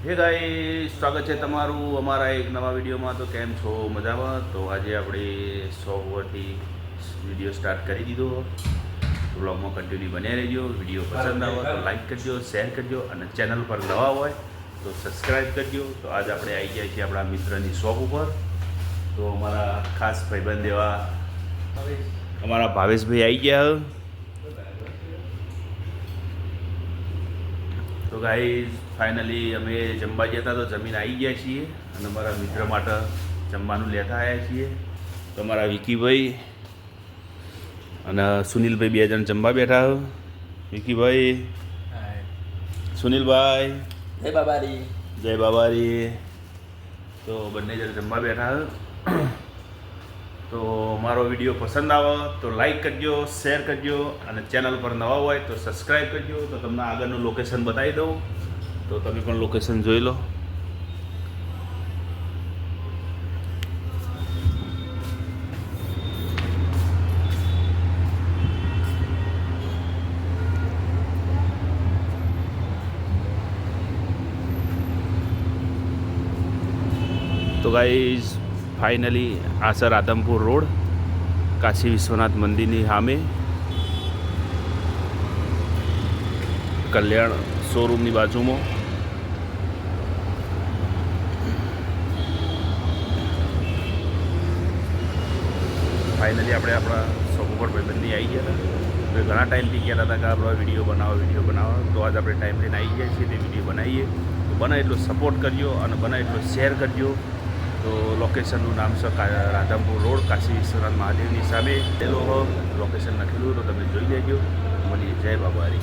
હે ગાઈસ, સ્વાગત છે તમારું અમારા એક નવા વિડીયોમાં. તો કેમ છો? મજામાં? તો આજે આપણે 100 પરથી વિડીયો સ્ટાર્ટ કરી દીધો. વ્લોગમાં કન્ટિન્યુ બન્યા રહેજો. વિડીયો પસંદ આવે તો લાઈક કરજો, શેર કરજો અને ચેનલ પર નવા હોય તો સબસ્ક્રાઈબ કરજો. તો આજે આપણે આવી ગયા છીએ આપણા મિત્રની શોપ ઉપર. તો અમારા ખાસ ભાઈબંધ એવા અમારા ભાવેશભાઈ આવી ગયા. તો ગાઈઝ ફાઇનલી અમે જમવા ગયા હતા, તો જમીન આવી ગયા છીએ અને અમારા મિત્ર માટે જમવાનું લેતા આવ્યા છીએ. તો અમારા વિકીભાઈ અને સુનિલભાઈ બે જણ જમવા બેઠા. વિકીભાઈ, સુનિલભાઈ, જય બાબારી. જય બાબારી. તો બંને જણ જમવા બેઠા. તો મારો વિડીયો પસંદ આવે તો લાઈક કરજો, શેર કરજો અને ચેનલ પર નવા હોય તો સબસ્ક્રાઈબ કરજો. તો તમને આગળનું લોકેશન બતાવી દઉં, તો તમે પણ લોકેશન જોઈ લો. તો ગાઈઝ ફાઇનલી આ છે રાધનપુર રોડ, કાશી વિશ્વનાથ મંદિરની સામે કલ્યાણ શોરૂમની બાજુમાં. ફાઇનલી આપણે આપણા શોપ ઉપર ભાઈબંધી આવી ગયા હતા. તો ઘણા ટાઈમથી કહેતા હતા કે આપણે વિડીયો બનાવો. તો આજે આપણે ટાઈમ લઈને આવી ગયા છીએ, તે વિડીયો બનાવીએ. તો બને એટલો સપોર્ટ કરજો અને બને એટલો શેર કરજો. તો લોકેશનનું નામ છે રાધનપુર રોડ, કાશી વિશ્વનાથ મહાદેવની સામે. પેલો લોકેશન લખેલું તો તમે જોઈ લેજો. મળીએ. જય બાબારી.